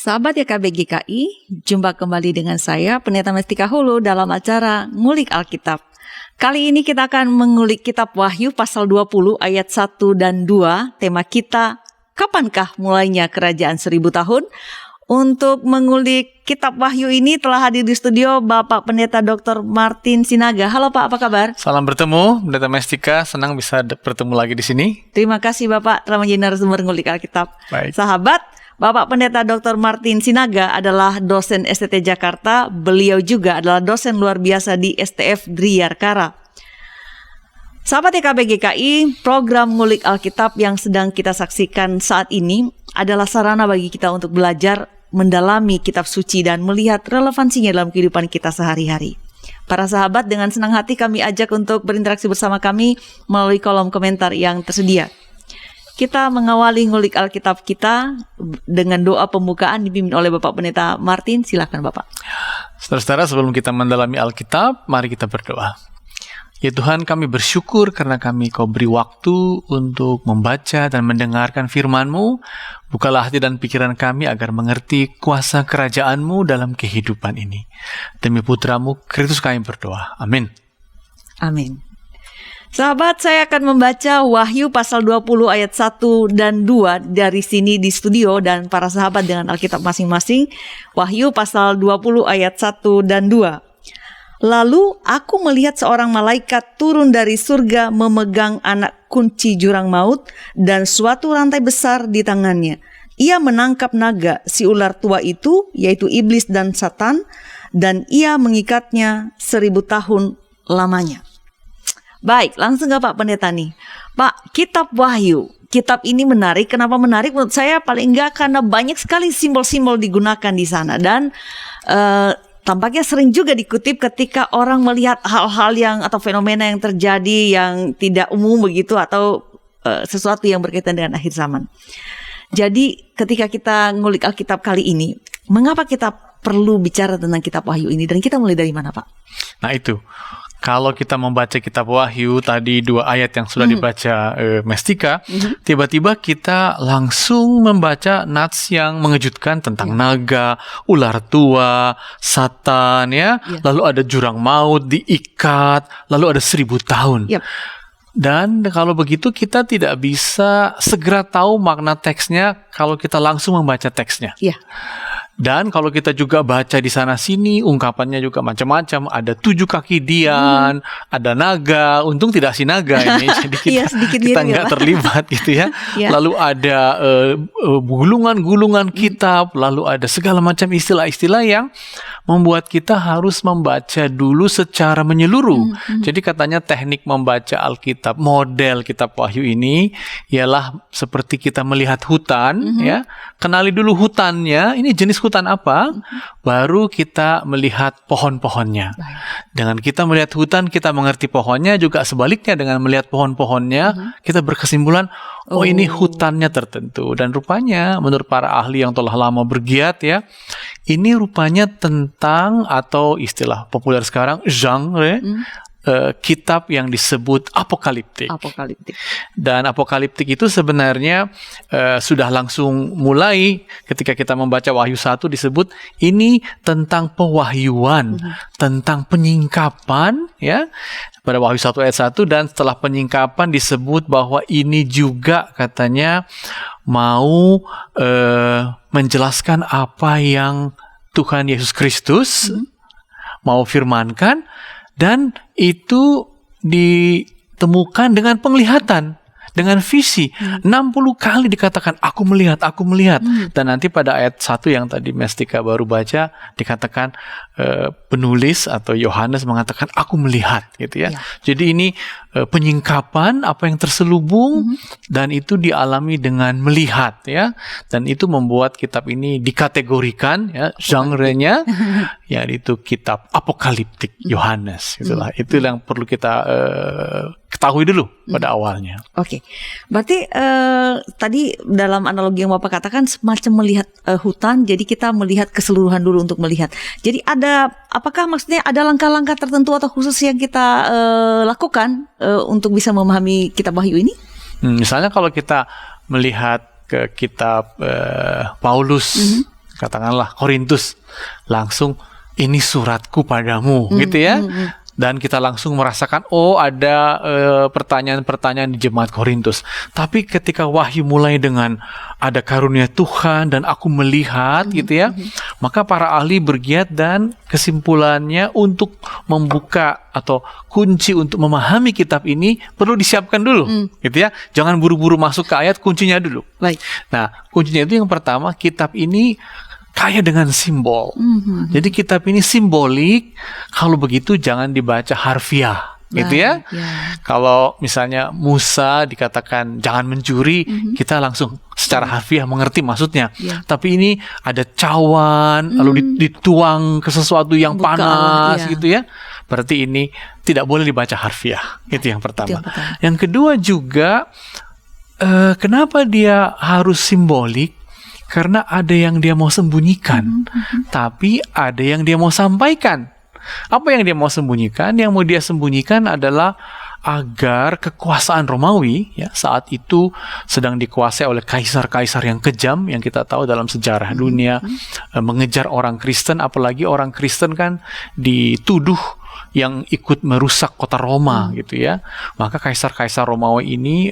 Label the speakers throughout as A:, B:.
A: Sahabat YKB GKI, jumpa kembali dengan saya, Pendeta Mestika Hulu dalam acara Ngulik Alkitab. Kali ini kita akan mengulik kitab Wahyu pasal 20 ayat 1 dan 2. Tema kita, kapankah mulainya kerajaan 1000 tahun? Untuk mengulik kitab Wahyu ini telah hadir di studio Bapak Pendeta Dr. Martin Sinaga. Halo Pak, apa kabar?
B: Salam bertemu, Pendeta Mestika. Senang bisa bertemu lagi di sini.
A: Terima kasih Bapak telah menjadi narasumber Ngulik Alkitab.
B: Baik.
A: Sahabat, Bapak Pendeta Dr. Martin Sinaga adalah dosen STT Jakarta. Beliau juga adalah dosen luar biasa di STF Driyarkara. Sahabat YKB GKI, program Ngulik Alkitab yang sedang kita saksikan saat ini adalah sarana bagi kita untuk belajar mendalami kitab suci dan melihat relevansinya dalam kehidupan kita sehari-hari. Para sahabat, dengan senang hati kami ajak untuk berinteraksi bersama kami melalui kolom komentar yang tersedia. Kita mengawali ngulik Alkitab kita dengan doa pembukaan dipimpin oleh Bapak Pendeta Martin. Silakan Bapak.
B: Saudara-saudara, sebelum kita mendalami Alkitab, mari kita berdoa. Ya Tuhan, kami bersyukur karena Kau beri waktu untuk membaca dan mendengarkan firman-Mu. Bukalah hati dan pikiran kami agar mengerti kuasa kerajaan-Mu dalam kehidupan ini. Demi putra-Mu, Kristus kami berdoa. Amin.
A: Amin. Sahabat, saya akan membaca Wahyu pasal 20 ayat 1 dan 2 dari sini di studio, dan para sahabat dengan Alkitab masing-masing. Wahyu pasal 20 ayat 1 dan 2. Lalu aku melihat seorang malaikat turun dari surga memegang anak kunci jurang maut dan suatu rantai besar di tangannya. Ia menangkap naga, si ular tua itu, yaitu iblis dan Satan, dan ia mengikatnya 1000 tahun lamanya. Baik, langsung ke Pak Pendeta nih. Pak, kitab Wahyu. Kitab ini menarik. Kenapa menarik? Menurut saya paling enggak karena banyak sekali simbol-simbol digunakan di sana. Dan tampaknya sering juga dikutip ketika orang melihat hal-hal yang atau fenomena yang terjadi yang tidak umum begitu, atau sesuatu yang berkaitan dengan akhir zaman. Jadi ketika kita ngulik Alkitab kali ini, mengapa kita perlu bicara tentang kitab Wahyu ini? Dan kita mulai dari mana, Pak?
B: Nah itu, kalau kita membaca kitab Wahyu, tadi 2 ayat yang sudah dibaca Mestika, tiba-tiba kita langsung membaca nats yang mengejutkan tentang naga, ular tua, Satan, lalu ada jurang maut, diikat, lalu ada 1000 tahun. Dan kalau begitu kita tidak bisa segera tahu makna teksnya kalau kita langsung membaca teksnya. Dan kalau kita juga baca di sana-sini, ungkapannya juga macam-macam. Ada 7 kaki dian, ada naga. Untung tidak si naga ini, jadi kita nggak terlibat gitu ya. Lalu ada gulungan-gulungan kitab, lalu ada segala macam istilah-istilah yang membuat kita harus membaca dulu secara menyeluruh. Jadi katanya teknik membaca Alkitab, model kitab Wahyu ini ialah seperti kita melihat hutan, ya. Kenali dulu hutannya, ini jenis hutan apa, baru kita melihat pohon-pohonnya. Dengan kita melihat hutan, kita mengerti pohonnya, juga sebaliknya dengan melihat pohon-pohonnya, kita berkesimpulan, oh ini hutannya tertentu. Dan rupanya menurut para ahli yang telah lama bergiat ya, ini rupanya tentang, atau istilah populer sekarang, genre kitab yang disebut apokaliptik. Dan apokaliptik itu sebenarnya sudah langsung mulai ketika kita membaca Wahyu 1 disebut ini tentang pewahyuan, tentang penyingkapan ya. Pada Wahyu 1 ayat 1, dan setelah penyingkapan disebut bahwa ini juga katanya mau menjelaskan apa yang Tuhan Yesus Kristus mau firmankan. Dan itu ditemukan dengan penglihatan, dengan visi. 60 kali dikatakan, aku melihat. Dan nanti pada ayat 1 yang tadi Mestika baru baca, dikatakan penulis atau Yohanes mengatakan, aku melihat. Gitu ya. Jadi ini penyingkapan, apa yang terselubung, dan itu dialami dengan melihat. Ya. Dan itu membuat kitab ini dikategorikan, ya, genre-nya, yaitu kitab apokaliptik Yohanes. Itu yang perlu kita ketahui dulu pada awalnya.
A: Oke. Berarti tadi dalam analogi yang Bapak katakan semacam melihat hutan, jadi kita melihat keseluruhan dulu untuk melihat. Jadi apakah maksudnya ada langkah-langkah tertentu atau khusus yang kita lakukan untuk bisa memahami kitab Wahyu ini?
B: Misalnya kalau kita melihat ke kitab Paulus katakanlah Korintus, langsung ini suratku padamu, gitu ya. Dan kita langsung merasakan, oh ada pertanyaan-pertanyaan di jemaat Korintus. Tapi ketika wahyu mulai dengan ada karunia Tuhan dan aku melihat gitu ya, maka para ahli bergiat dan kesimpulannya untuk membuka atau kunci untuk memahami kitab ini perlu disiapkan dulu, gitu ya. Jangan buru-buru masuk ke ayat, kuncinya dulu.
A: Baik.
B: Nah, kuncinya itu yang pertama, kitab ini kaya dengan simbol. Jadi kitab ini simbolik. Kalau begitu jangan dibaca harfiah, gitu ya. Kalau misalnya Musa dikatakan jangan mencuri, kita langsung secara harfiah mengerti maksudnya. Tapi ini ada cawan, lalu dituang ke sesuatu yang panas, gitu ya. Berarti ini tidak boleh dibaca harfiah. Itu yang pertama. Yang kedua juga, kenapa dia harus simbolik? Karena ada yang dia mau sembunyikan, tapi ada yang dia mau sampaikan. Apa yang dia mau sembunyikan? Yang mau dia sembunyikan adalah agar kekuasaan Romawi ya saat itu sedang dikuasai oleh kaisar-kaisar yang kejam yang kita tahu dalam sejarah dunia, mengejar orang Kristen, apalagi orang Kristen kan dituduh yang ikut merusak kota Roma gitu ya. Maka kaisar-kaisar Romawi ini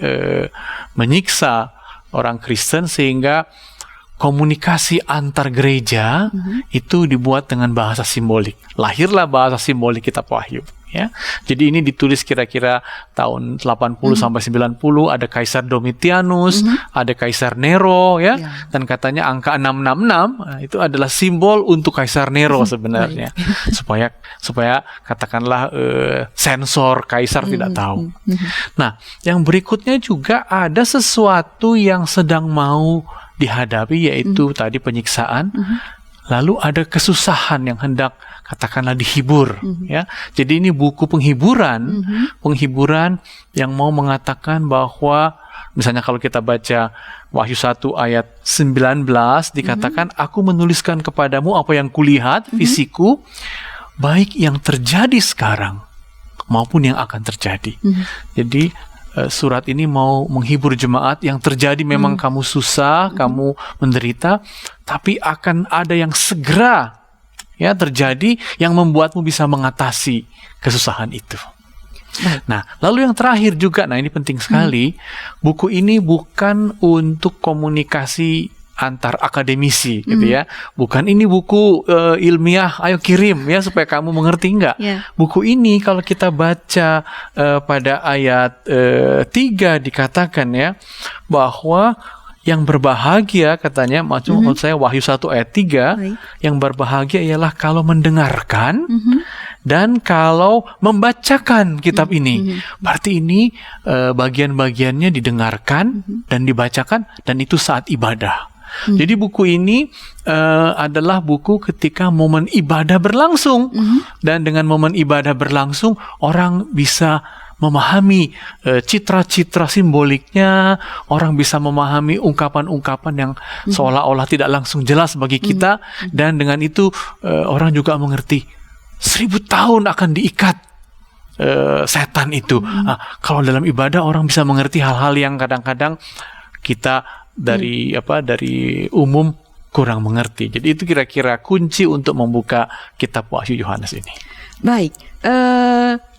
B: menyiksa orang Kristen sehingga komunikasi antar gereja itu dibuat dengan bahasa simbolik. Lahirlah bahasa simbolik kitab Wahyu. Ya, jadi ini ditulis kira-kira tahun 80 sampai 90. Ada Kaisar Domitianus, ada Kaisar Nero, ya, dan katanya angka 666 itu adalah simbol untuk Kaisar Nero sebenarnya, supaya katakanlah sensor Kaisar tidak tahu. Nah, yang berikutnya juga ada sesuatu yang sedang mau dihadapi, yaitu tadi penyiksaan. Lalu ada kesusahan yang hendak katakanlah dihibur, ya. Jadi ini buku penghiburan, penghiburan yang mau mengatakan bahwa misalnya kalau kita baca Wahyu 1 ayat 19 dikatakan aku menuliskan kepadamu apa yang kulihat fisikku, baik yang terjadi sekarang maupun yang akan terjadi. Jadi surat ini mau menghibur jemaat yang terjadi memang kamu susah, kamu menderita, tapi akan ada yang segera ya terjadi yang membuatmu bisa mengatasi kesusahan itu. Nah, lalu yang terakhir juga, nah ini penting sekali, buku ini bukan untuk komunikasi antar akademisi gitu ya. Bukan ini buku ilmiah, ayo kirim ya supaya kamu mengerti, enggak. Buku ini kalau kita baca pada ayat 3 dikatakan ya bahwa yang berbahagia katanya, maksud saya Wahyu 1 ayat 3, yang berbahagia ialah kalau mendengarkan dan kalau membacakan kitab ini. Berarti ini bagian-bagiannya didengarkan dan dibacakan, dan itu saat ibadah. Jadi buku ini adalah buku ketika momen ibadah berlangsung, dan dengan momen ibadah berlangsung orang bisa memahami citra-citra simboliknya, orang bisa memahami ungkapan-ungkapan yang seolah-olah tidak langsung jelas bagi kita, dan dengan itu orang juga mengerti 1000 tahun akan diikat setan itu. Nah, kalau dalam ibadah orang bisa mengerti hal-hal yang kadang-kadang kita dari umum kurang mengerti. Jadi itu kira-kira kunci untuk membuka kitab Wahyu Yohanes ini.
A: Baik,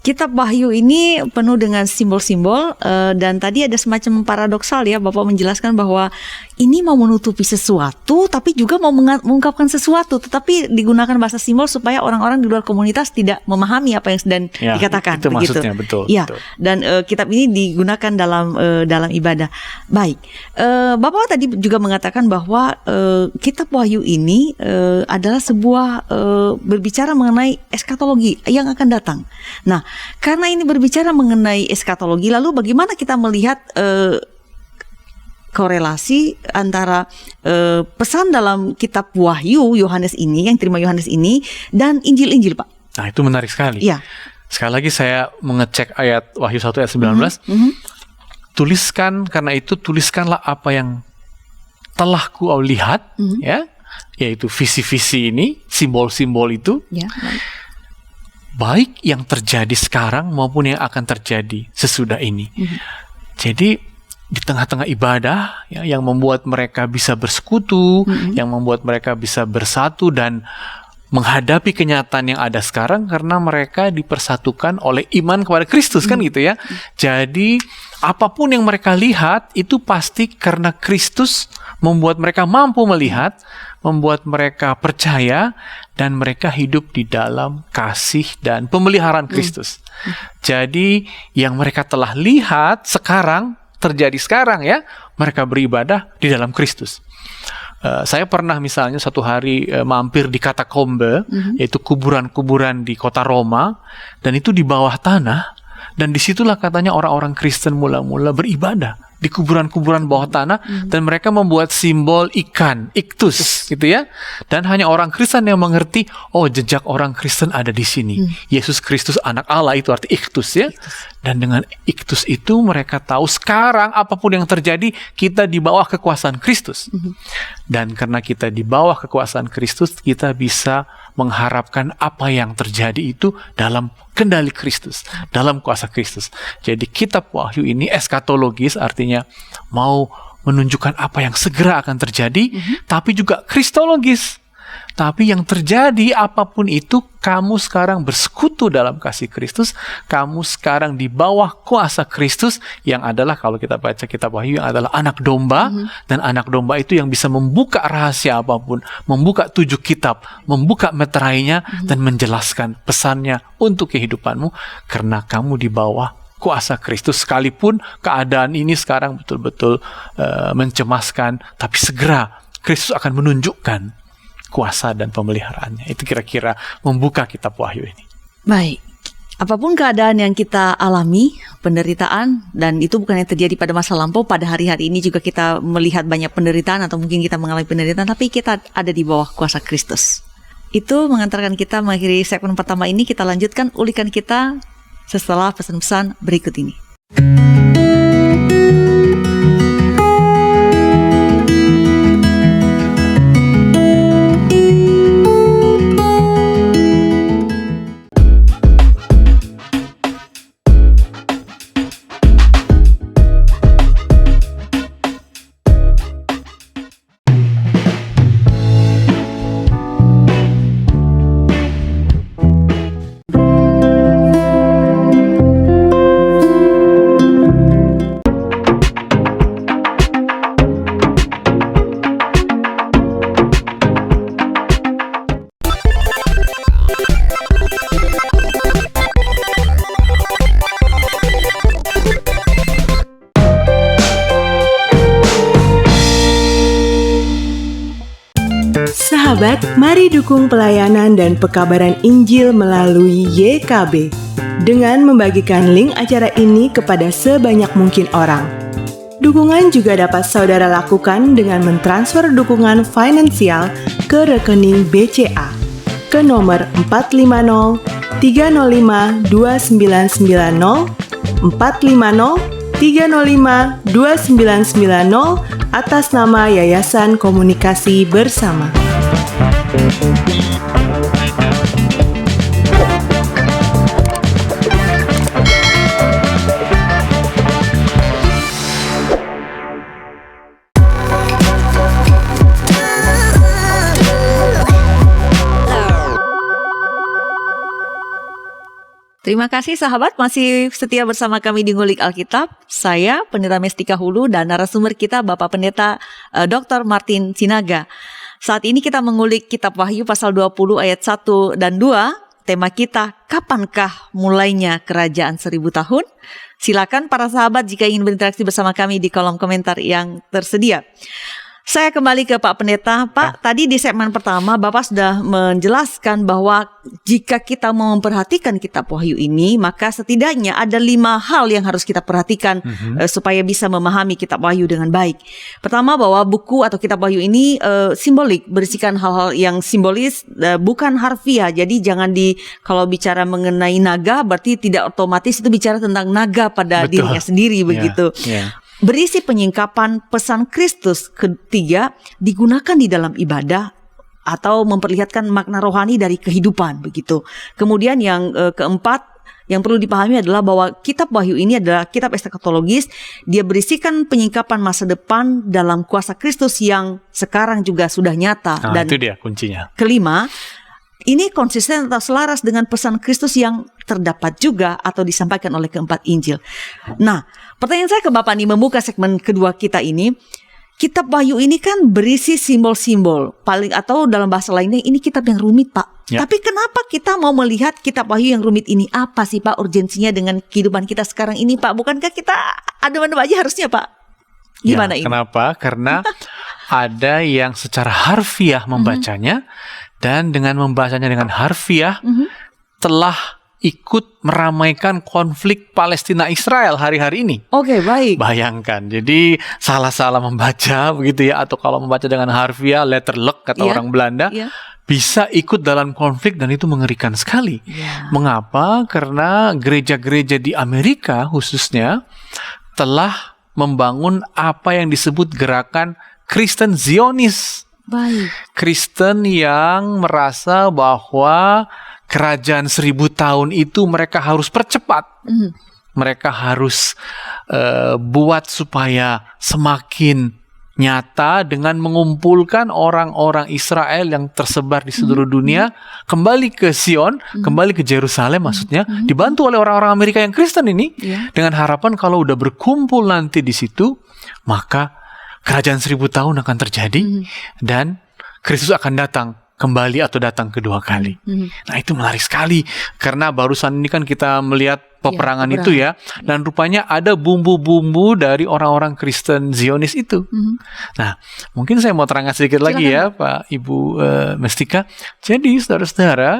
A: kitab Wahyu ini penuh dengan simbol-simbol, dan tadi ada semacam paradoksal ya, Bapak menjelaskan bahwa ini mau menutupi sesuatu tapi juga mau mengungkapkan sesuatu, tetapi digunakan bahasa simbol supaya orang-orang di luar komunitas tidak memahami apa yang sedang dikatakan.
B: Itu begitu. Maksudnya betul.
A: Ya,
B: betul.
A: Dan kitab ini digunakan dalam ibadah. Baik, Bapak tadi juga mengatakan bahwa kitab Wahyu ini adalah sebuah berbicara mengenai eskatologi yang akan datang. Nah, karena ini berbicara mengenai eskatologi, lalu bagaimana kita melihat korelasi antara pesan dalam kitab Wahyu Yohanes ini, yang terima Yohanes ini, dan Injil-Injil, Pak?
B: Nah, itu menarik sekali.
A: Ya.
B: Sekali lagi saya mengecek ayat Wahyu 1 ayat 19. Tuliskan, karena itu tuliskanlah apa yang telah kau lihat, ya, yaitu visi-visi ini, simbol-simbol itu. Ya, baik yang terjadi sekarang maupun yang akan terjadi sesudah ini. Jadi di tengah-tengah ibadah, ya, yang membuat mereka bisa bersekutu, yang membuat mereka bisa bersatu dan menghadapi kenyataan yang ada sekarang karena mereka dipersatukan oleh iman kepada Kristus, kan gitu ya. Jadi apapun yang mereka lihat itu pasti karena Kristus membuat mereka mampu melihat, membuat mereka percaya, dan mereka hidup di dalam kasih dan pemeliharaan Kristus. Jadi yang mereka telah lihat sekarang, terjadi sekarang ya, mereka beribadah di dalam Kristus. Saya pernah misalnya satu hari mampir di katakombe, yaitu kuburan-kuburan di kota Roma, dan itu di bawah tanah, dan disitulah katanya orang-orang Kristen mula-mula beribadah di kuburan-kuburan bawah tanah, dan mereka membuat simbol ikan, iktus, gitu ya. Dan hanya orang Kristen yang mengerti, oh jejak orang Kristen ada di sini. Yesus Kristus anak Allah itu arti iktus ya. Dan dengan iktus itu mereka tahu sekarang apapun yang terjadi, kita di bawah kekuasaan Kristus. Dan karena kita di bawah kekuasaan Kristus, kita bisa mengharapkan apa yang terjadi itu dalam kendali Kristus, dalam kuasa Kristus. Jadi kitab Wahyu ini eskatologis, artinya mau menunjukkan apa yang segera akan terjadi, tapi juga kristologis. Tapi yang terjadi apapun itu, kamu sekarang bersekutu dalam kasih Kristus, kamu sekarang di bawah kuasa Kristus, yang adalah kalau kita baca kitab Wahyu yang adalah anak domba, dan anak domba itu yang bisa membuka rahasia apapun, membuka 7 kitab, membuka meterainya, dan menjelaskan pesannya untuk kehidupanmu, karena kamu di bawah kuasa Kristus. Sekalipun keadaan ini sekarang betul-betul mencemaskan, tapi segera Kristus akan menunjukkan kuasa dan pemeliharaannya. Itu kira-kira membuka kitab Wahyu ini.
A: Baik. Apapun keadaan yang kita alami, penderitaan, dan itu bukan yang terjadi pada masa lampau, pada hari-hari ini juga kita melihat banyak penderitaan atau mungkin kita mengalami penderitaan, tapi kita ada di bawah kuasa Kristus. Itu mengantarkan kita mengakhiri segmen pertama ini. Kita lanjutkan ulikan kita setelah pesan-pesan berikut ini.
C: Sahabat, mari dukung pelayanan dan pekabaran Injil melalui YKB dengan membagikan link acara ini kepada sebanyak mungkin orang. Dukungan juga dapat saudara lakukan dengan mentransfer dukungan finansial ke rekening BCA ke nomor 450 305 2990 450 305 2990 atas nama Yayasan Komunikasi Bersama.
A: Terima kasih sahabat, masih setia bersama kami di Ngulik Alkitab. Saya Pendeta Mestika Hulu dan narasumber kita Bapak Pendeta Dr. Martin Sinaga. Saat ini kita mengulik kitab Wahyu pasal 20 ayat 1 dan 2. Tema kita, kapankah mulainya kerajaan 1000 tahun? Silakan para sahabat jika ingin berinteraksi bersama kami di kolom komentar yang tersedia. Saya kembali ke Pak Pendeta. Pak, tadi di segmen pertama Bapak sudah menjelaskan bahwa jika kita mau memperhatikan kitab Wahyu ini, maka setidaknya ada 5 hal yang harus kita perhatikan supaya bisa memahami kitab Wahyu dengan baik. Pertama, bahwa buku atau kitab Wahyu ini simbolik, berisikan hal-hal yang simbolis, bukan harfiah. Jadi jangan kalau bicara mengenai naga, berarti tidak otomatis itu bicara tentang naga pada dirinya sendiri, begitu. Berisi penyingkapan pesan Kristus. Ketiga, digunakan di dalam ibadah atau memperlihatkan makna rohani dari kehidupan, begitu. Kemudian yang keempat, Yang perlu dipahami adalah bahwa kitab Wahyu ini adalah kitab eskatologis. Dia berisikan penyingkapan masa depan dalam kuasa Kristus yang sekarang juga sudah nyata.
B: Nah,
A: Dan
B: itu dia kuncinya.
A: kelima, ini konsisten atau selaras dengan pesan Kristus yang terdapat juga atau disampaikan oleh keempat Injil. Nah, pertanyaan saya ke Bapak nih, membuka segmen kedua kita ini. Kitab Wahyu ini kan berisi simbol-simbol, paling atau dalam bahasa lainnya ini kitab yang rumit, Pak.
B: Ya.
A: Tapi kenapa kita mau melihat kitab Wahyu yang rumit ini? Apa sih, Pak, urgensinya dengan kehidupan kita sekarang ini, Pak? Bukankah kita adem-adem aja harusnya, Pak? Gimana ini?
B: Kenapa? Karena ada yang secara harfiah membacanya, dan dengan membacanya dengan harfiah telah ikut meramaikan konflik Palestina-Israel hari-hari ini.
A: Oke, baik.
B: Bayangkan, jadi salah-salah membaca begitu ya, atau kalau membaca dengan harfiah, letterluck kata
A: Iya,
B: orang Belanda,
A: iya.
B: bisa ikut dalam konflik dan itu mengerikan sekali.
A: Iya.
B: Mengapa? Karena gereja-gereja di Amerika khususnya telah membangun apa yang disebut gerakan Kristen Zionis.
A: Baik.
B: Kristen yang merasa bahwa kerajaan 1000 tahun itu mereka harus percepat. Mereka harus buat supaya semakin nyata dengan mengumpulkan orang-orang Israel yang tersebar di seluruh dunia kembali ke Sion, kembali ke Yerusalem maksudnya, dibantu oleh orang-orang Amerika yang Kristen ini, dengan harapan kalau udah berkumpul nanti di situ, maka kerajaan 1000 tahun akan terjadi dan Kristus akan datang kembali atau datang kedua kali. Nah, itu menarik sekali karena barusan ini kan kita melihat peperangan itu ya, dan rupanya ada bumbu-bumbu dari orang-orang Kristen Zionis itu. Nah, mungkin saya mau terangkan sedikit lagi ya, Pak Ibu Mestika. Jadi saudara-saudara,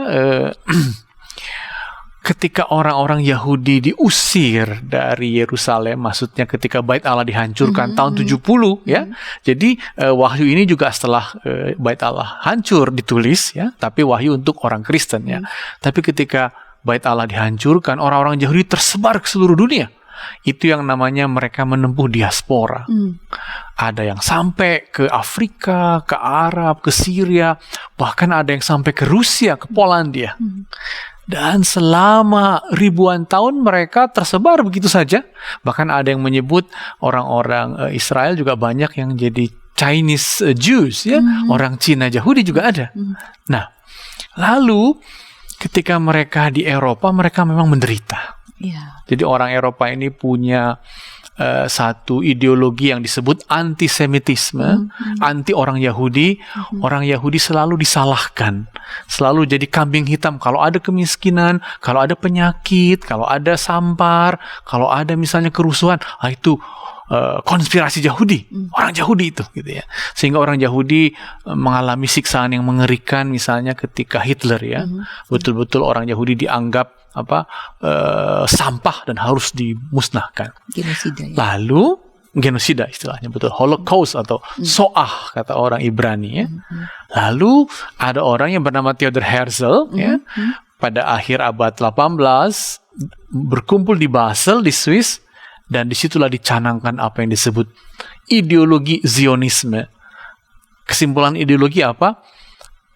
B: ketika orang-orang Yahudi diusir dari Yerusalem, maksudnya ketika Bait Allah dihancurkan tahun 70 ya. Jadi Wahyu ini juga setelah Bait Allah hancur ditulis ya, tapi Wahyu untuk orang Kristen ya. Tapi ketika Bait Allah dihancurkan, orang-orang Yahudi tersebar ke seluruh dunia. Itu yang namanya mereka menempuh diaspora. Ada yang sampai ke Afrika, ke Arab, ke Syria, bahkan ada yang sampai ke Rusia, ke Polandia. Dan selama ribuan tahun mereka tersebar begitu saja. Bahkan ada yang menyebut orang-orang Israel juga banyak yang jadi Chinese Jews ya, orang Cina Yahudi juga ada. Nah, lalu ketika mereka di Eropa, mereka memang menderita. Jadi orang Eropa ini punya satu ideologi yang disebut antisemitisme, anti orang Yahudi. Orang Yahudi selalu disalahkan, selalu jadi kambing hitam. Kalau ada kemiskinan, kalau ada penyakit, kalau ada sampar, kalau ada misalnya kerusuhan, itu konspirasi Yahudi, orang Yahudi itu, gitu ya. Sehingga orang Yahudi mengalami siksaan yang mengerikan, misalnya ketika Hitler ya, betul-betul orang Yahudi dianggap sampah dan harus dimusnahkan.
A: Genosida ya.
B: Lalu genosida istilahnya, betul, Holocaust atau Shoah kata orang Ibrani ya. Lalu ada orang yang bernama Theodor Herzl ya, pada akhir abad 18 berkumpul di Basel di Swiss, dan disitulah dicanangkan apa yang disebut ideologi Zionisme. Kesimpulan ideologi apa?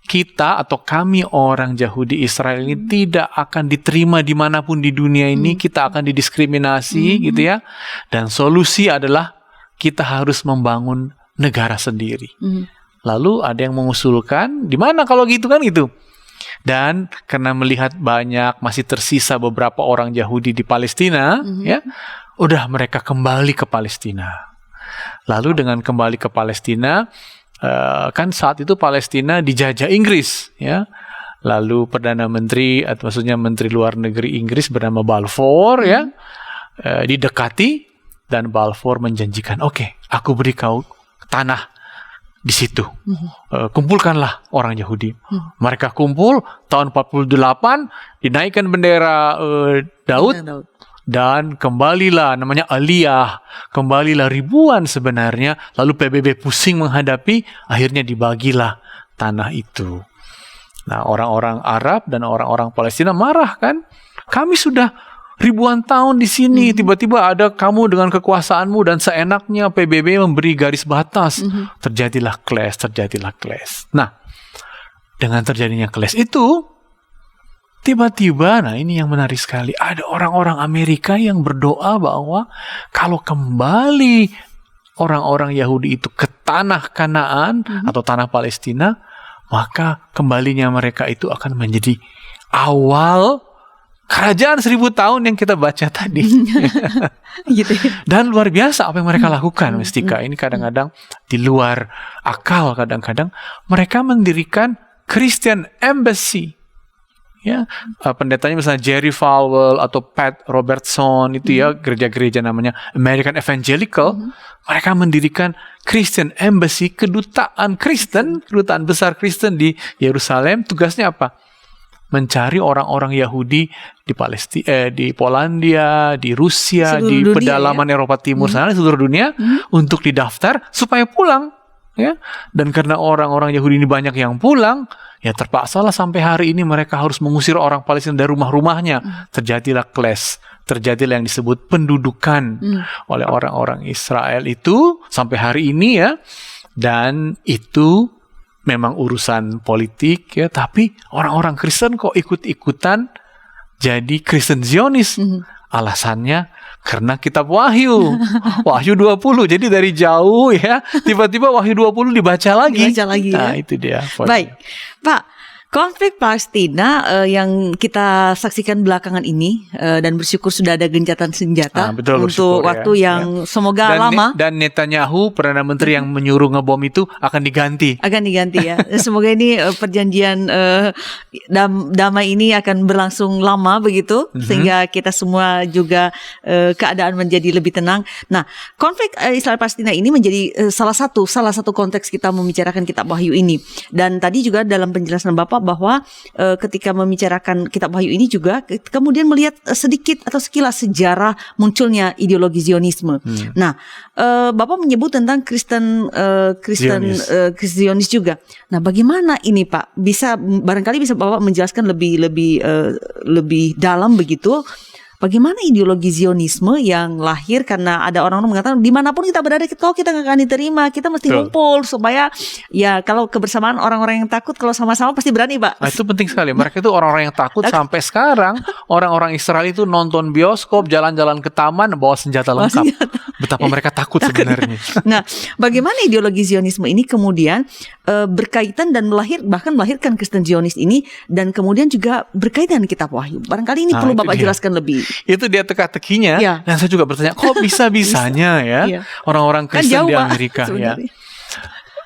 B: Kita atau kami orang Yahudi Israel ini tidak akan diterima dimanapun di dunia ini. Kita akan didiskriminasi gitu ya. Dan solusi adalah kita harus membangun negara sendiri. Lalu ada yang mengusulkan, di mana kalau gitu kan gitu. Dan karena melihat banyak masih tersisa beberapa orang Yahudi di Palestina ya, udah mereka kembali ke Palestina. Lalu dengan kembali ke Palestina, kan saat itu Palestina dijajah Inggris ya. Lalu Perdana Menteri atau maksudnya Menteri Luar Negeri Inggris bernama Balfour ya, didekati, dan Balfour menjanjikan, oke, aku beri kau tanah di situ. Kumpulkanlah orang Yahudi. Mereka kumpul tahun 48, dinaikkan bendera Daud. Dan kembalilah, namanya Aliyah, kembalilah ribuan sebenarnya. Lalu PBB pusing menghadapi, akhirnya dibagilah tanah itu. Nah, orang-orang Arab dan orang-orang Palestina marah kan? Kami sudah ribuan tahun di sini, tiba-tiba ada kamu dengan kekuasaanmu dan seenaknya PBB memberi garis batas. Terjadilah clash. Nah, dengan terjadinya clash itu, tiba-tiba, nah ini yang menarik sekali, ada orang-orang Amerika yang berdoa bahwa kalau kembali orang-orang Yahudi itu ke tanah Kanaan atau tanah Palestina, maka kembalinya mereka itu akan menjadi awal kerajaan 1000 tahun yang kita baca tadi.
A: Gitu ya.
B: Dan luar biasa apa yang mereka lakukan, Mestika. Ini kadang-kadang di luar akal, kadang-kadang mereka mendirikan Christian Embassy. Ya, pendetanya misalnya Jerry Falwell atau Pat Robertson itu ya, gereja-gereja namanya American Evangelical, mereka mendirikan Christian Embassy, kedutaan Kristen, kedutaan besar Kristen di Yerusalem. Tugasnya apa? Mencari orang-orang Yahudi di Palestina, di Polandia, di Rusia,
A: Seluruh
B: di
A: dunia,
B: pedalaman Eropa Timur sana, di seluruh dunia, untuk didaftar supaya pulang. Ya, dan karena orang-orang Yahudi ini banyak yang pulang, ya terpaksalah sampai hari ini mereka harus mengusir orang Palestina dari rumah-rumahnya. Terjadilah clash, terjadilah yang disebut pendudukan oleh orang-orang Israel itu sampai hari ini ya. Dan itu memang urusan politik ya, tapi orang-orang Kristen kok ikut-ikutan jadi Kristen Zionis. Alasannya karena kitab Wahyu. Wahyu 20. Jadi dari jauh ya, tiba-tiba Wahyu 20 dibaca lagi. Nah, itu dia.
A: Baik. Pak, konflik Palestina yang kita saksikan belakangan ini dan bersyukur sudah ada gencatan senjata untuk waktu yang semoga lama.
B: Dan Netanyahu, Perdana Menteri yang menyuruh ngebom itu akan diganti.
A: Akan diganti ya. Semoga ini perjanjian damai ini akan berlangsung lama begitu, sehingga kita semua juga keadaan menjadi lebih tenang. Nah, konflik Israel Palestina ini menjadi salah satu konteks kita membicarakan kitab Wahyu ini. Dan tadi juga dalam penjelasan Bapak bahwa ketika membicarakan kitab Wahyu ini juga kemudian melihat sedikit atau sekilas sejarah munculnya ideologi Zionisme. Nah, Bapak menyebut tentang Kristen Zionis juga. Nah, bagaimana ini Pak? Barangkali bisa Bapak menjelaskan lebih dalam begitu. Bagaimana ideologi Zionisme yang lahir karena ada orang-orang mengatakan dimanapun kita berada, kalau kita nggak akan diterima, kita mesti ngumpul supaya ya kalau kebersamaan orang-orang yang takut kalau sama-sama pasti berani Pak.
B: Nah, itu penting sekali. Mereka itu orang-orang yang takut sampai sekarang. Orang-orang Israel itu nonton bioskop, jalan-jalan ke taman, bawa senjata lengkap. Betapa mereka takut sebenarnya.
A: Nah, bagaimana ideologi Zionisme ini kemudian berkaitan dan bahkan melahirkan Kristen Zionis ini, dan kemudian juga berkaitan dengan kitab Wahyu. Barangkali ini perlu Bapak jelaskan lebih.
B: Itu dia teka-tekinya. Dan saya juga bertanya, kok bisa-bisanya ya orang-orang Kristen di Amerika ya.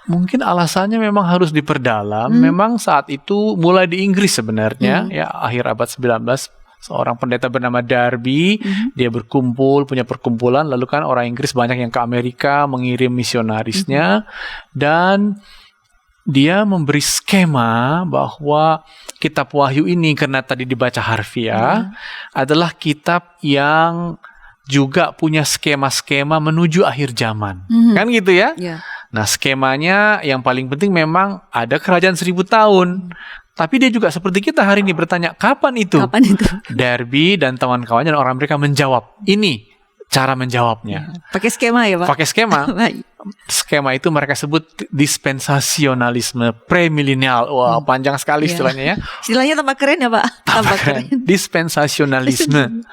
B: Mungkin alasannya memang harus diperdalam. Memang saat itu mulai di Inggris sebenarnya ya, akhir abad 19. Seorang pendeta bernama Darby, dia berkumpul, punya perkumpulan, lalu kan orang Inggris banyak yang ke Amerika mengirim misionarisnya, dan dia memberi skema bahwa kitab Wahyu ini, karena tadi dibaca harfiah, adalah kitab yang juga punya skema-skema menuju akhir zaman. Kan gitu ya? Nah, skemanya yang paling penting memang ada kerajaan 1000 tahun. Tapi dia juga seperti kita hari ini bertanya, kapan itu? Darby dan kawan-kawannya dan orang Amerika menjawab, ini cara menjawabnya.
A: Pakai skema ya Pak?
B: Pakai skema. Skema itu mereka sebut dispensasionalisme premilenial. Wah, panjang sekali istilahnya ya.
A: Istilahnya tambah keren ya Pak?
B: Tambah keren. Dispensasionalisme.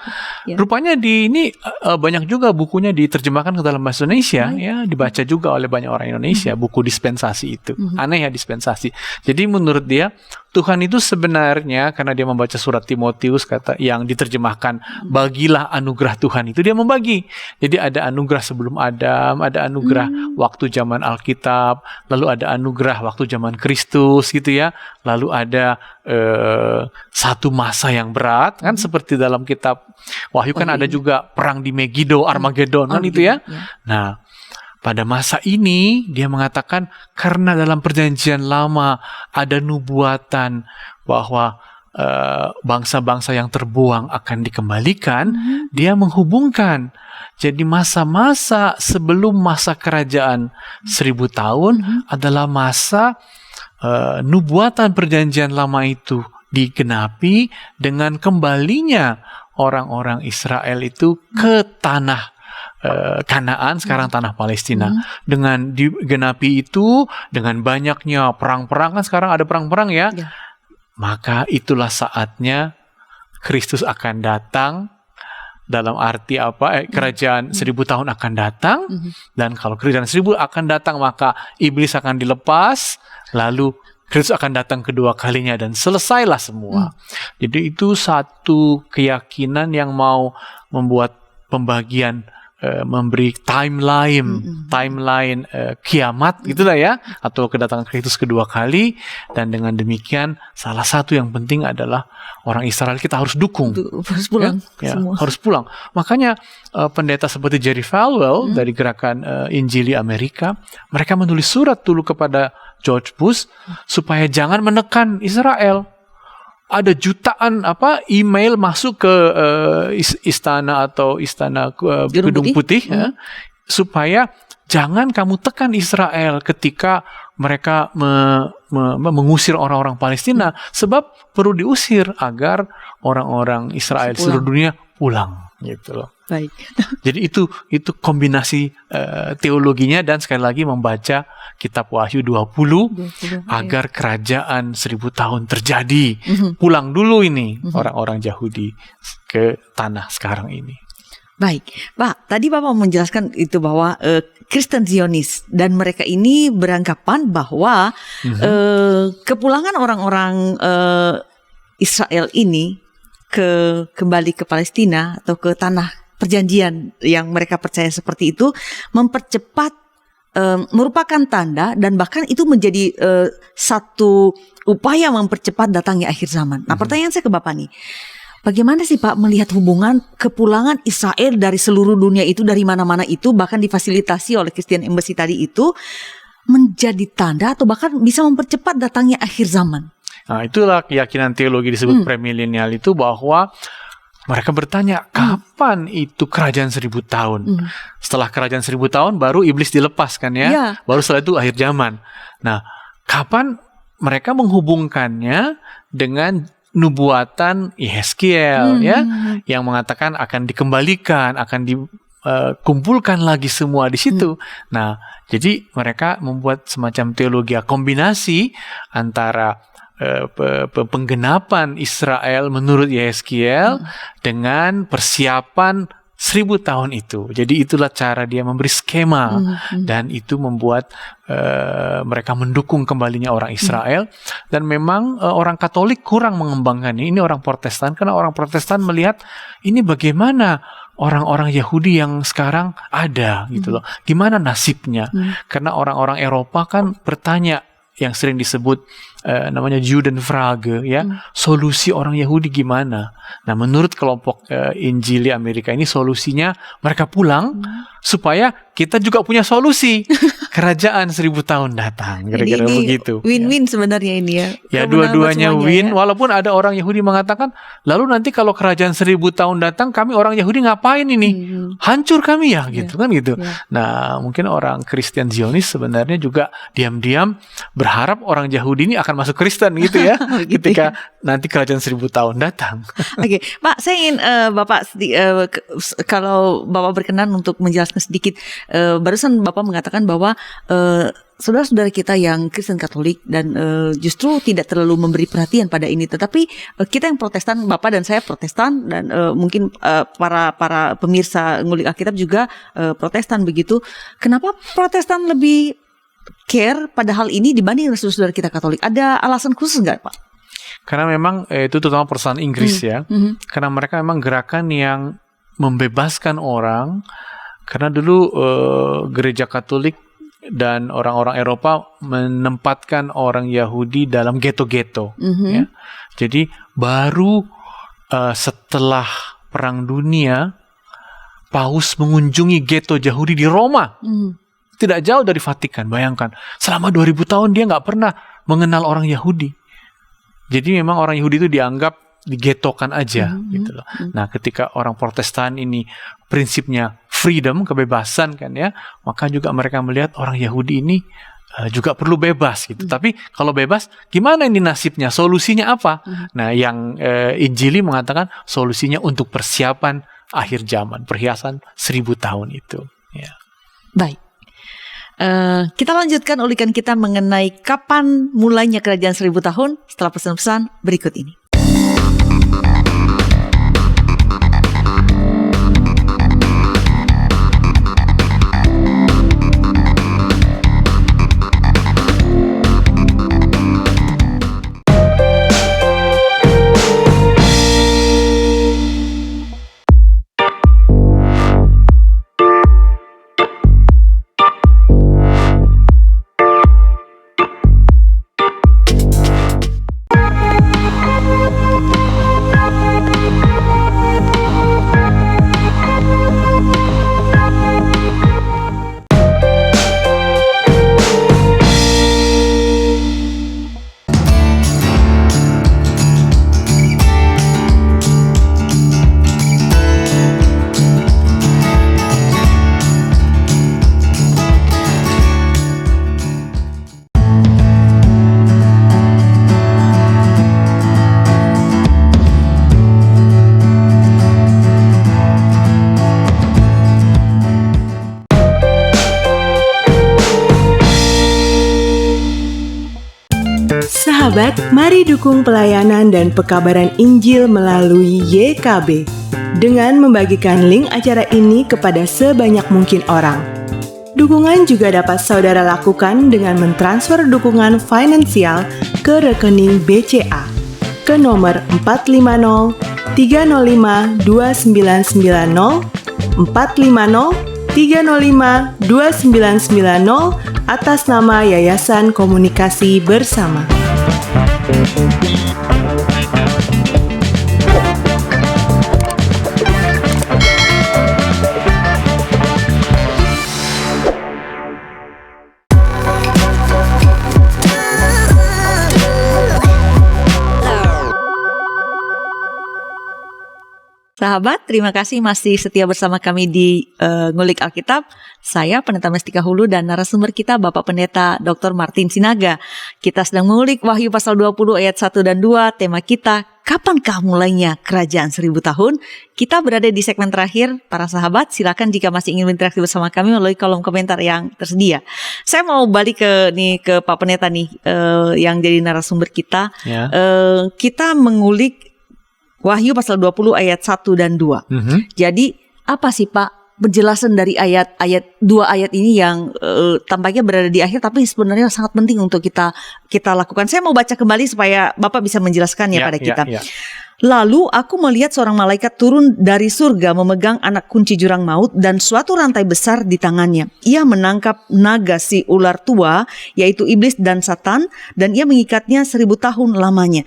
B: Rupanya di ini banyak juga bukunya diterjemahkan ke dalam bahasa Indonesia, ya, dibaca juga oleh banyak orang Indonesia, buku dispensasi itu. Aneh ya dispensasi. Jadi menurut dia, Tuhan itu sebenarnya karena dia membaca surat Timotius kata yang diterjemahkan bagilah anugerah Tuhan itu, dia membagi. Jadi ada anugerah sebelum Adam, ada anugerah waktu zaman Alkitab, lalu ada anugerah waktu zaman Kristus gitu ya. Lalu ada satu masa yang berat kan, seperti dalam kitab Wahyu kan ada juga perang di Megiddo, Armageddon kan itu ya. Nah, pada masa ini dia mengatakan karena dalam perjanjian lama ada nubuatan bahwa bangsa-bangsa yang terbuang akan dikembalikan, dia menghubungkan. Jadi masa-masa sebelum masa kerajaan 1000 tahun adalah masa nubuatan perjanjian lama itu digenapi dengan kembalinya orang-orang Israel itu ke tanah Kanaan, sekarang tanah Palestina. Dengan digenapi itu, dengan banyaknya perang-perang, kan sekarang ada perang-perang ya. maka itulah saatnya Kristus akan datang. Dalam arti apa? Kerajaan 1000 tahun akan datang, dan kalau kerajaan 1000 akan datang, maka iblis akan dilepas, lalu Kristus akan datang kedua kalinya dan selesailah semua. Jadi itu satu keyakinan yang mau membuat pembagian, memberi timeline kiamat gitulah ya, atau kedatangan Kristus kedua kali. Dan dengan demikian salah satu yang penting adalah orang Israel kita harus dukung,
A: harus pulang semua.
B: Harus pulang. Makanya pendeta seperti Jerry Falwell dari gerakan Injili Amerika, mereka menulis surat dulu kepada George Bush supaya jangan menekan Israel. Ada jutaan email masuk ke istana Gedung Putih supaya jangan kamu tekan Israel ketika mereka mengusir orang-orang Palestina, sebab perlu diusir agar orang-orang Israel seluruh dunia pulang gitu loh.
A: Baik.
B: Jadi itu kombinasi teologinya, dan sekali lagi membaca kitab Wahyu 20 agar kerajaan 1000 tahun terjadi. Pulang dulu ini orang-orang Yahudi ke tanah sekarang ini.
A: Baik, Pak. Tadi Bapak menjelaskan itu bahwa Kristen Zionis dan mereka ini beranggapan bahwa kepulangan orang-orang Israel ini kembali ke Palestina atau ke tanah perjanjian yang mereka percaya seperti itu mempercepat, merupakan tanda, dan bahkan itu menjadi satu upaya mempercepat datangnya akhir zaman. Nah, pertanyaan saya ke Bapak nih, bagaimana sih Pak melihat hubungan kepulangan Israel dari seluruh dunia itu, dari mana-mana itu, bahkan difasilitasi oleh Christian Embassy tadi itu, menjadi tanda atau bahkan bisa mempercepat datangnya akhir zaman?
B: Nah, itulah keyakinan teologi disebut premilenial itu, bahwa mereka bertanya, kapan itu kerajaan 1000 tahun? Setelah kerajaan 1000 tahun, baru iblis dilepaskan ya. Baru setelah itu akhir zaman. Nah, kapan mereka menghubungkannya dengan nubuatan Yeskiel yang mengatakan akan dikembalikan, akan dikumpulkan lagi semua di situ. Nah, jadi mereka membuat semacam teologi kombinasi antara penggenapan Israel menurut Yeskiel dengan persiapan 1000 tahun itu. Jadi itulah cara dia memberi skema, dan itu membuat mereka mendukung kembalinya orang Israel. Dan memang orang Katolik kurang mengembangkan ini orang Protestan, karena orang Protestan melihat ini bagaimana orang-orang Yahudi yang sekarang ada gitu loh, gimana nasibnya. Karena orang-orang Eropa kan bertanya, yang sering disebut namanya Judenfrage ya, solusi orang Yahudi gimana. Nah, menurut kelompok Injili Amerika ini solusinya mereka pulang supaya kita juga punya solusi kerajaan 1000 tahun datang, kira-kira begitu.
A: Win-win sebenarnya ini ya.
B: Ya, dua-duanya win, walaupun ada orang Yahudi mengatakan, lalu nanti kalau kerajaan 1000 tahun datang, kami orang Yahudi ngapain ini? Hancur kami ya, gitu kan gitu. Nah, mungkin orang Kristen Zionis sebenarnya juga diam-diam berharap orang Yahudi ini akan masuk Kristen gitu ya, ketika nanti kerajaan 1000 tahun datang.
A: Oke, Pak, saya ingin Bapak kalau Bapak berkenan untuk menjelaskan sedikit. Barusan Bapak mengatakan bahwa saudara-saudara kita yang Kristen Katolik dan justru tidak terlalu memberi perhatian pada ini, tetapi kita yang Protestan, Bapak dan saya Protestan, dan mungkin para pemirsa ngulik Alkitab juga Protestan begitu. Kenapa Protestan lebih care pada hal ini dibanding saudara-saudara kita Katolik? Ada alasan khusus nggak, Pak?
B: Karena memang itu terutama perusahaan Inggris ya, karena mereka memang gerakan yang membebaskan orang. Karena dulu gereja Katolik dan orang-orang Eropa menempatkan orang Yahudi dalam ghetto-ghetto. Ya. Jadi baru setelah Perang Dunia, Paus mengunjungi ghetto Yahudi di Roma. Tidak jauh dari Vatikan, bayangkan. Selama 2000 tahun dia nggak pernah mengenal orang Yahudi. Jadi memang orang Yahudi itu dianggap digetokan aja gitu loh. Nah, ketika orang Protestan ini prinsipnya freedom, kebebasan kan ya, maka juga mereka melihat orang Yahudi ini juga perlu bebas gitu. Tapi kalau bebas, gimana ini nasibnya? Solusinya apa? Nah, yang Injili mengatakan solusinya untuk persiapan akhir zaman, perhiasan 1000 tahun itu. Ya.
A: Baik. Kita lanjutkan ulikan kita mengenai kapan mulainya kerajaan 1000 tahun setelah pesan-pesan berikut ini.
C: Sahabat, mari dukung pelayanan dan pekabaran Injil melalui YKB dengan membagikan link acara ini kepada sebanyak mungkin orang. Dukungan juga dapat saudara lakukan dengan mentransfer dukungan finansial ke rekening BCA ke nomor 450 305 2990 450 305 2990 atas nama Yayasan Komunikasi Bersama.
A: Sahabat, terima kasih masih setia bersama kami di Ngulik Alkitab. Saya Pendeta Mestika Hulu dan narasumber kita Bapak Pendeta Dr. Martin Sinaga. Kita sedang mengulik Wahyu pasal 20 ayat 1 dan 2. Tema kita, kapankah mulainya kerajaan 1000 tahun? Kita berada di segmen terakhir. Para sahabat, silakan jika masih ingin berinteraksi bersama kami melalui kolom komentar yang tersedia. Saya mau balik ke Pak Pendeta nih, yang jadi narasumber kita.
B: Ya.
A: Kita mengulik Wahyu pasal 20 ayat 1 dan 2. Jadi apa sih Pak penjelasan dari dua ayat ini yang tampaknya berada di akhir tapi sebenarnya sangat penting untuk kita lakukan. Saya mau baca kembali supaya Bapak bisa menjelaskannya pada kita. Lalu aku melihat seorang malaikat turun dari surga memegang anak kunci jurang maut dan suatu rantai besar di tangannya. Ia menangkap naga si ular tua, yaitu iblis dan Satan, dan ia mengikatnya 1000 tahun lamanya.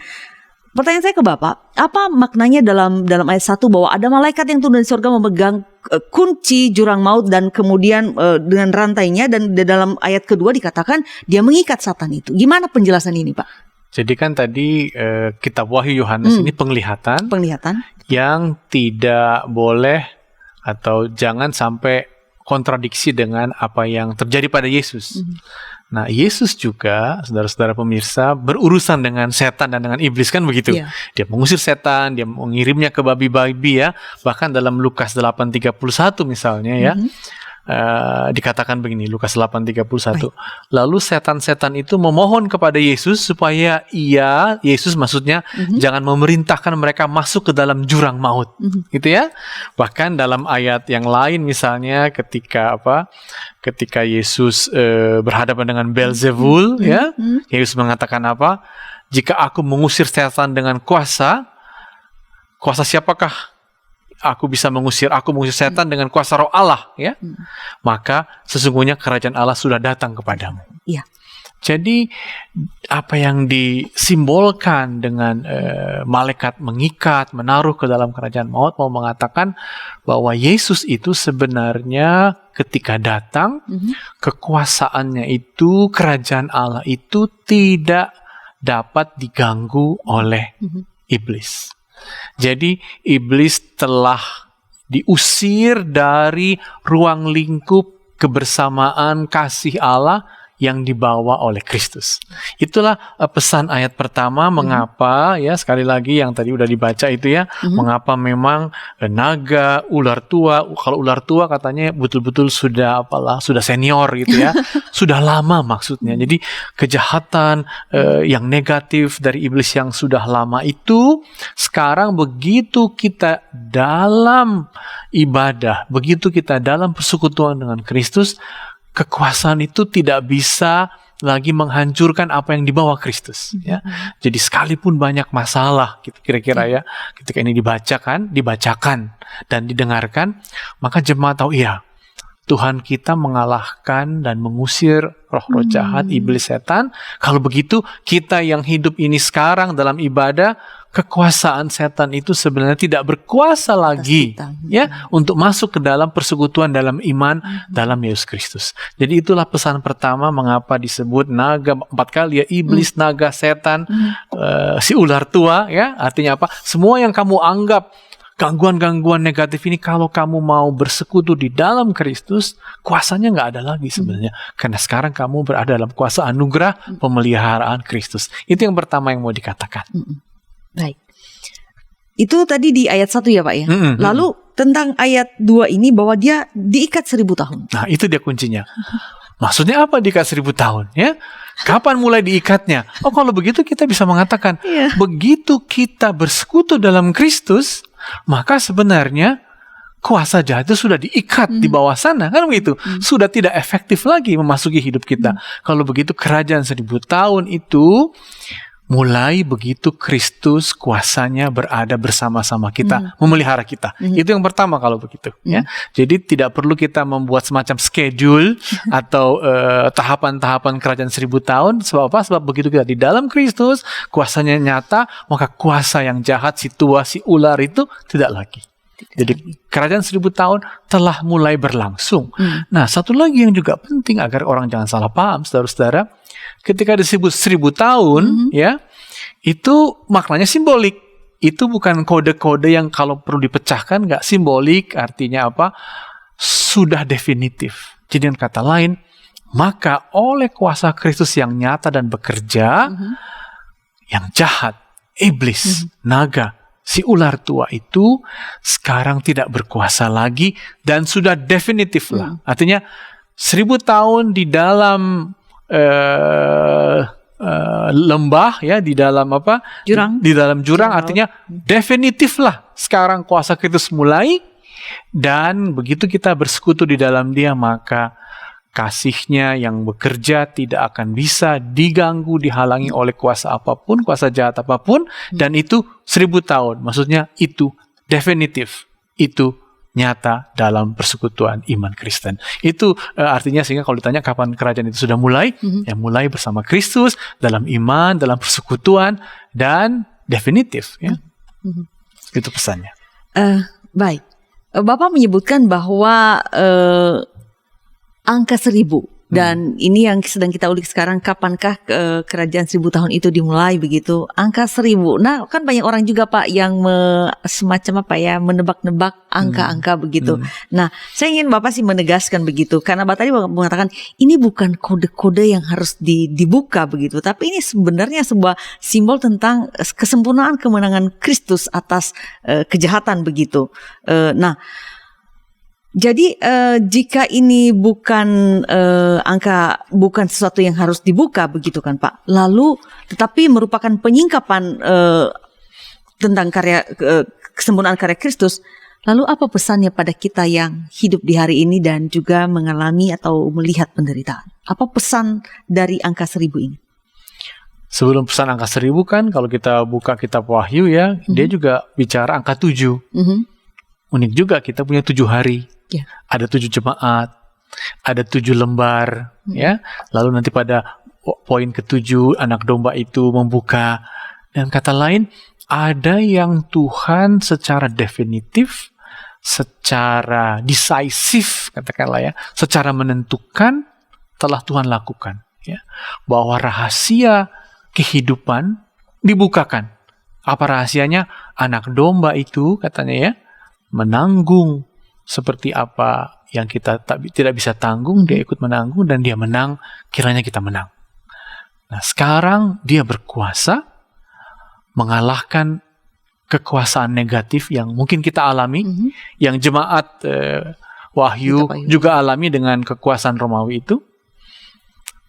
A: Pertanyaan saya ke Bapak, apa maknanya dalam ayat 1 bahwa ada malaikat yang turun dari surga memegang kunci jurang maut dan kemudian dengan rantainya, dan dalam ayat kedua dikatakan dia mengikat Satan itu. Gimana penjelasan ini Pak?
B: Jadi kan tadi kitab Wahyu Yohanes ini penglihatan yang tidak boleh atau jangan sampai kontradiksi dengan apa yang terjadi pada Yesus. Nah, Yesus juga, saudara-saudara pemirsa, berurusan dengan setan dan dengan iblis, kan begitu. Dia mengusir setan, dia mengirimnya ke babi-babi ya. Bahkan dalam Lukas 8:31 misalnya ya. Dikatakan begini, Lukas 8:31. Lalu setan-setan itu memohon kepada Yesus supaya Yesus maksudnya jangan memerintahkan mereka masuk ke dalam jurang maut. Gitu ya. Bahkan dalam ayat yang lain misalnya ketika Yesus berhadapan dengan Beelzebul ya. Yesus mengatakan apa? Jika aku mengusir setan dengan kuasa siapakah aku bisa mengusir setan dengan kuasa Roh Allah ya. Maka sesungguhnya kerajaan Allah sudah datang kepadamu.
A: Iya.
B: Jadi apa yang disimbolkan dengan malaikat mengikat, menaruh ke dalam kerajaan maut mau mengatakan bahwa Yesus itu sebenarnya ketika datang kekuasaannya itu, kerajaan Allah itu tidak dapat diganggu oleh iblis. Jadi iblis telah diusir dari ruang lingkup kebersamaan kasih Allah yang dibawa oleh Kristus. Itulah pesan ayat pertama, mengapa ya, sekali lagi yang tadi udah dibaca itu ya, mengapa memang naga, ular tua, kalau ular tua katanya betul-betul sudah sudah senior gitu ya, sudah lama maksudnya. Jadi kejahatan yang negatif dari iblis yang sudah lama itu sekarang begitu kita dalam ibadah, begitu kita dalam persekutuan dengan Kristus, kekuasaan itu tidak bisa lagi menghancurkan apa yang dibawa Kristus. Ya. Jadi sekalipun banyak masalah, gitu, kira-kira ya, ketika ini dibacakan dan didengarkan, maka jemaat tahu iya, Tuhan kita mengalahkan dan mengusir roh-roh jahat, iblis, setan. Kalau begitu, kita yang hidup ini sekarang dalam ibadah, kekuasaan setan itu sebenarnya tidak berkuasa lagi ya untuk masuk ke dalam persekutuan dalam iman dalam Yesus Kristus. Jadi itulah pesan pertama mengapa disebut naga 4 kali ya, iblis, naga, setan, si ular tua ya. Artinya apa? Semua yang kamu anggap gangguan-gangguan negatif ini, kalau kamu mau bersekutu di dalam Kristus, kuasanya nggak ada lagi sebenarnya. Karena sekarang kamu berada dalam kuasa anugerah pemeliharaan Kristus. Itu yang pertama yang mau dikatakan.
A: Baik. Itu tadi di ayat 1 ya Pak ya. Lalu tentang ayat 2 ini bahwa dia diikat 1000 tahun.
B: Nah itu dia kuncinya. Maksudnya apa diikat 1000 tahun ya? Kapan mulai diikatnya? Oh kalau begitu kita bisa mengatakan, begitu kita bersekutu dalam Kristus, maka sebenarnya kuasa jahat itu sudah diikat di bawah sana, kan begitu? Sudah tidak efektif lagi memasuki hidup kita. Kalau begitu kerajaan 1000 tahun itu mulai begitu Kristus kuasanya berada bersama-sama kita, memelihara kita. Itu yang pertama kalau begitu. Ya. Jadi tidak perlu kita membuat semacam schedule atau tahapan-tahapan kerajaan 1000 tahun. Sebab apa? Sebab begitu kita di dalam Kristus, kuasanya nyata, maka kuasa yang jahat, si tua, si ular itu tidak lagi. Jadi kerajaan 1000 tahun telah mulai berlangsung. Nah satu lagi yang juga penting agar orang jangan salah paham, saudara-saudara, ketika disebut 1000 tahun, ya, itu maknanya simbolik. Itu bukan kode-kode yang kalau perlu dipecahkan, nggak simbolik, artinya apa? Sudah definitif. Jadi dengan kata lain, maka oleh kuasa Kristus yang nyata dan bekerja, yang jahat, iblis, naga, si ular tua itu sekarang tidak berkuasa lagi dan sudah definitif lah. Artinya 1000 tahun di dalam lembah ya, di dalam apa?
A: Jurang.
B: Di dalam jurang artinya definitif lah. Sekarang kuasa Kristus mulai, dan begitu kita bersekutu di dalam Dia, maka kasih-Nya yang bekerja tidak akan bisa diganggu, dihalangi oleh kuasa apapun, kuasa jahat apapun, dan itu 1000 tahun. Maksudnya itu definitif, itu nyata dalam persekutuan iman Kristen. Itu artinya sehingga kalau ditanya kapan kerajaan itu sudah mulai, ya mulai bersama Kristus, dalam iman, dalam persekutuan, dan definitif. Ya. Itu pesannya.
A: Baik, Bapak menyebutkan bahwa angka 1000 dan ini yang sedang kita ulik sekarang, kapankah kerajaan 1000 tahun itu dimulai begitu? Angka 1000. Nah, kan banyak orang juga Pak yang semacam apa ya, menebak-nebak angka-angka begitu. Nah, saya ingin Bapak sih menegaskan begitu, karena Bapak tadi mengatakan ini bukan kode-kode yang harus dibuka begitu, tapi ini sebenarnya sebuah simbol tentang kesempurnaan kemenangan Kristus atas kejahatan begitu. Nah, jadi jika ini bukan angka, bukan sesuatu yang harus dibuka begitu kan Pak, lalu tetapi merupakan penyingkapan tentang kesempurnaan karya Kristus, lalu apa pesannya pada kita yang hidup di hari ini dan juga mengalami atau melihat penderitaan? Apa pesan dari angka 1000 ini?
B: Sebelum pesan angka 1000 kan, kalau kita buka kitab Wahyu ya, dia juga bicara angka 7. Unik juga, kita punya 7 hari. Ada 7 jemaat, ada 7 lembar, ya. Lalu nanti pada poin ke-7 anak domba itu membuka. Dan kata lain, ada yang Tuhan secara definitif, secara decisive, katakanlah ya, secara menentukan telah Tuhan lakukan, ya. Bahwa rahasia kehidupan dibukakan. Apa rahasianya? Anak domba itu katanya ya, menanggung seperti apa yang kita tidak bisa tanggung, dia ikut menanggung dan dia menang, kiranya kita menang. Nah, sekarang dia berkuasa mengalahkan kekuasaan negatif yang mungkin kita alami, yang jemaat Wahyu juga alami dengan kekuasaan Romawi itu.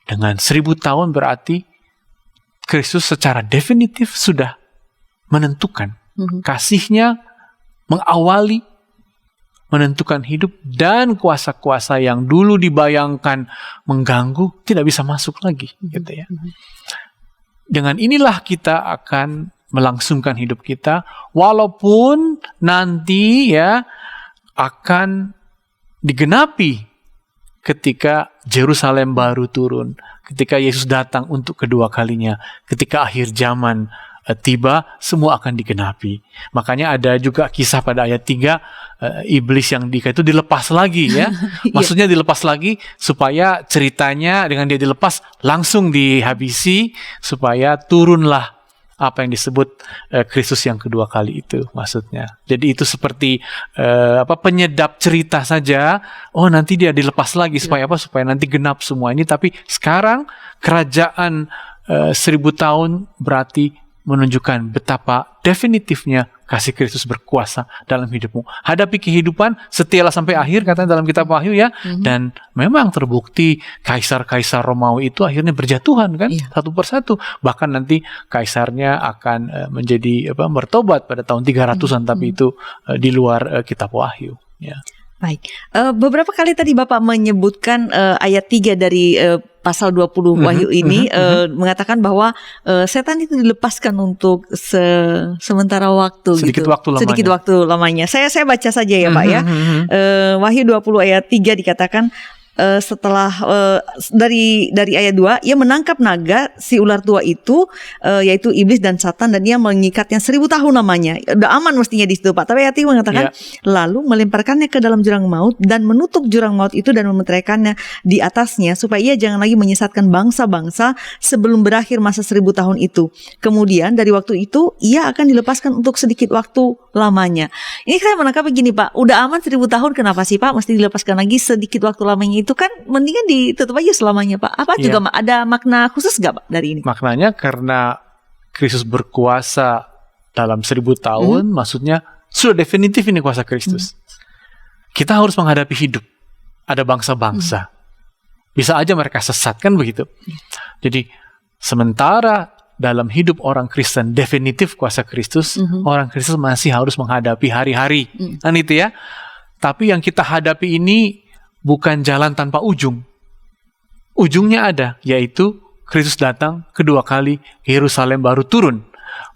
B: Dengan 1000 tahun berarti Kristus secara definitif sudah menentukan kasihnya, mengawali, menentukan hidup, dan kuasa-kuasa yang dulu dibayangkan mengganggu tidak bisa masuk lagi, gitu ya. Dengan inilah kita akan melangsungkan hidup kita, walaupun nanti ya akan digenapi ketika Yerusalem baru turun, ketika Yesus datang untuk kedua kalinya, ketika akhir zaman tiba, semua akan digenapi. Makanya ada juga kisah pada ayat 3, iblis yang itu dilepas lagi ya. Maksudnya dilepas lagi supaya ceritanya dengan dia dilepas langsung dihabisi, supaya turunlah apa yang disebut Kristus yang kedua kali itu maksudnya. Jadi itu seperti penyedap cerita saja. Oh, nanti dia dilepas lagi supaya apa? Supaya nanti genap semua ini. Tapi sekarang kerajaan 1000 tahun berarti menunjukkan betapa definitifnya kasih Kristus berkuasa dalam hidupmu. Hadapi kehidupan, setialah sampai akhir, katanya dalam kitab Wahyu ya. Dan memang terbukti kaisar-kaisar Romawi itu akhirnya berjatuhan kan, satu persatu. Bahkan nanti kaisarnya akan menjadi bertobat pada tahun 300-an, tapi itu di luar kitab Wahyu. Ya.
A: Baik, beberapa kali tadi Bapak menyebutkan ayat 3 dari pasal 20 Wahyu ini mengatakan bahwa setan itu dilepaskan untuk sementara waktu,
B: sedikit
A: gitu. Sedikit waktu lamanya. Saya baca saja ya Pak ya. Wahyu 20 ayat 3 dikatakan setelah dari ayat 2, ia menangkap naga si ular tua itu, yaitu iblis dan Satan, dan dia mengikatnya 1000 tahun lamanya. Udah aman mestinya di situ Pak. Tapi ayat 3 mengatakan lalu melemparkannya ke dalam jurang maut dan menutup jurang maut itu dan memeteraikannya di atasnya supaya ia jangan lagi menyesatkan bangsa-bangsa sebelum berakhir masa 1000 tahun itu. Kemudian dari waktu itu ia akan dilepaskan untuk sedikit waktu lamanya. Ini saya menangkap begini Pak, udah aman 1000 tahun, kenapa sih Pak mesti dilepaskan lagi sedikit waktu lamanya itu? Kan mendingan ditutup aja selamanya Pak. Apa juga ada makna khusus gak Pak dari ini?
B: Maknanya karena Kristus berkuasa dalam 1000 tahun, maksudnya sudah definitif ini kuasa Kristus. Kita harus menghadapi hidup. Ada bangsa-bangsa. Bisa aja mereka sesat, kan begitu. Jadi sementara dalam hidup orang Kristen definitif kuasa Kristus, orang Kristen masih harus menghadapi hari-hari. Kan itu ya. Tapi yang kita hadapi ini bukan jalan tanpa ujung. Ujungnya ada, yaitu Kristus datang kedua kali, Yerusalem baru turun.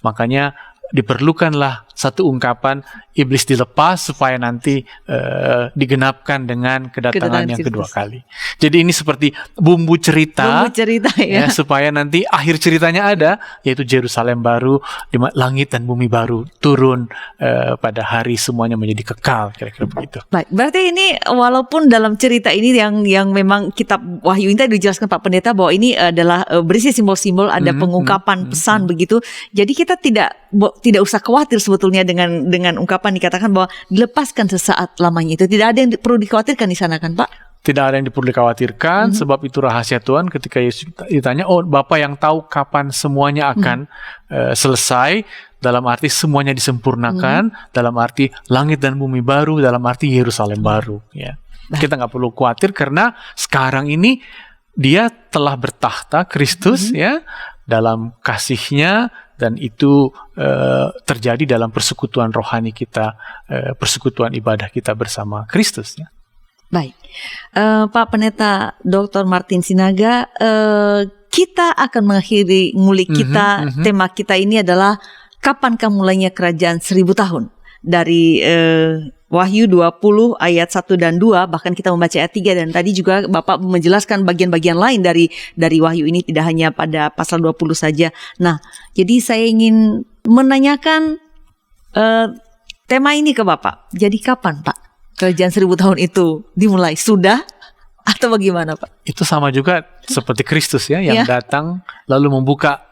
B: Makanya diperlukanlah satu ungkapan, iblis dilepas supaya nanti digenapkan dengan kedatangan yang kedua kali. Jadi ini seperti bumbu cerita ya, supaya nanti akhir ceritanya ada, yaitu Yerusalem baru, langit dan bumi baru turun pada hari semuanya menjadi kekal, kira-kira begitu.
A: Baik, berarti ini walaupun dalam cerita ini yang memang kitab Wahyu ini tadi dijelaskan Pak Pendeta bahwa ini adalah berisi simbol-simbol, ada pengungkapan pesan begitu. Jadi kita tidak usah khawatir sebetulnya dengan ungkapan dikatakan bahwa dilepaskan sesaat lamanya itu. Tidak ada yang perlu dikhawatirkan di sana kan Pak?
B: Tidak ada yang perlu dikhawatirkan, sebab itu rahasia Tuhan. Ketika Yesus ditanya, oh Bapa yang tahu kapan semuanya akan selesai, dalam arti semuanya disempurnakan, dalam arti langit dan bumi baru, dalam arti Yerusalem baru. Ya. Kita nggak perlu khawatir karena sekarang ini dia telah bertahta, Kristus ya, dalam kasih-Nya, dan itu terjadi dalam persekutuan rohani kita, persekutuan ibadah kita bersama Kristus ya.
A: Baik, Pak Pendeta Dr. Martin Sinaga, kita akan mengakhiri ngulik kita. Tema kita ini adalah kapankah mulainya kerajaan 1000 tahun? Dari Wahyu 20 ayat 1 dan 2, bahkan kita membaca ayat 3, dan tadi juga Bapak menjelaskan bagian-bagian lain dari Wahyu ini, tidak hanya pada pasal 20 saja. Nah, jadi saya ingin menanyakan tema ini ke Bapak. Jadi kapan Pak kerajaan 1000 tahun itu dimulai? Sudah atau bagaimana Pak?
B: Itu sama juga seperti Kristus ya, yang datang lalu membuka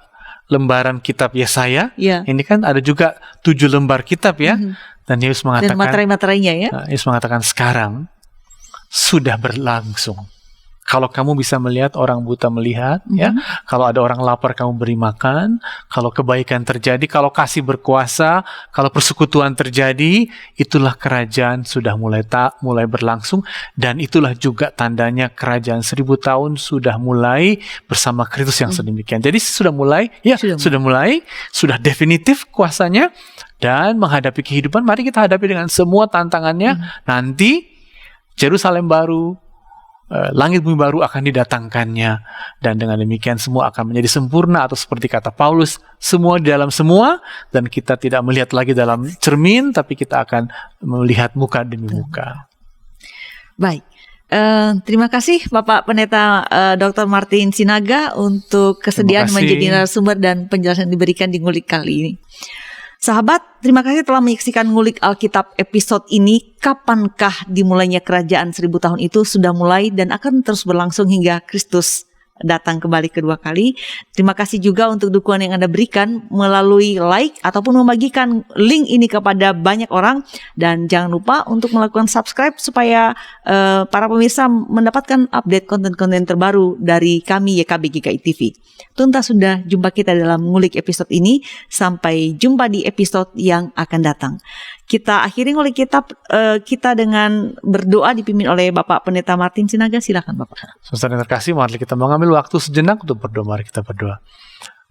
B: lembaran kitab Yesaya. Ini kan ada juga 7 lembar kitab ya. Dan Yesus mengatakan,
A: dan materai-materainya ya.
B: Yesus mengatakan sekarang sudah berlangsung. Kalau kamu bisa melihat orang buta melihat, ya. Kalau ada orang lapar kamu beri makan. Kalau kebaikan terjadi, kalau kasih berkuasa, kalau persekutuan terjadi, itulah kerajaan sudah mulai berlangsung, dan itulah juga tandanya kerajaan 1000 tahun sudah mulai bersama Kristus yang sedemikian. Jadi sudah mulai, sudah definitif kuasanya, dan menghadapi kehidupan. Mari kita hadapi dengan semua tantangannya. Nanti Yerusalem baru, langit bumi baru akan didatangkannya, dan dengan demikian semua akan menjadi sempurna, atau seperti kata Paulus, semua di dalam semua, dan kita tidak melihat lagi dalam cermin, tapi kita akan melihat muka demi muka.
A: Baik, terima kasih Bapak Pendeta Dr. Martin Sinaga untuk kesediaan menjadi narasumber dan penjelasan diberikan di Ngulik kali ini. Sahabat, terima kasih telah menyaksikan Ngulik Alkitab episode ini. Kapankah dimulainya kerajaan 1000 tahun itu sudah mulai dan akan terus berlangsung hingga Kristus datang kembali kedua kali. Terima kasih juga untuk dukungan yang Anda berikan melalui like ataupun membagikan link ini kepada banyak orang. Dan jangan lupa untuk melakukan subscribe supaya para pemirsa mendapatkan update konten-konten terbaru dari kami YKB GKI TV. Tuntas sudah jumpa kita dalam Ngulik episode ini. Sampai jumpa di episode yang akan datang. Kita akhiri Ngulik kitab kita dengan berdoa dipimpin oleh Bapak Pendeta Martin Sinaga. Silakan Bapak.
B: Saudara yang terkasih, mari kita mengambil waktu sejenak untuk berdoa. Mari kita berdoa.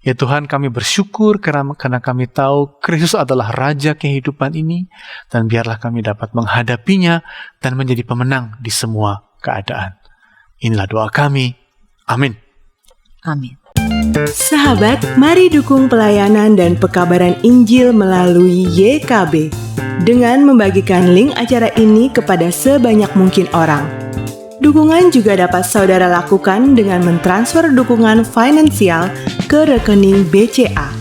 B: Ya Tuhan, kami bersyukur karena kami tahu Kristus adalah Raja kehidupan ini, dan biarlah kami dapat menghadapinya dan menjadi pemenang di semua keadaan. Inilah doa kami. Amin.
A: Amin.
C: Sahabat, mari dukung pelayanan dan pekabaran Injil melalui YKB dengan membagikan link acara ini kepada sebanyak mungkin orang. Dukungan juga dapat saudara lakukan dengan mentransfer dukungan finansial ke rekening BCA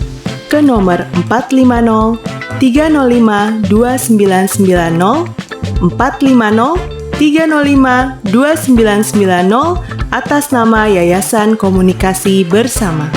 C: ke nomor 450 305 2990 450 305 2990 atas nama Yayasan Komunikasi Bersama.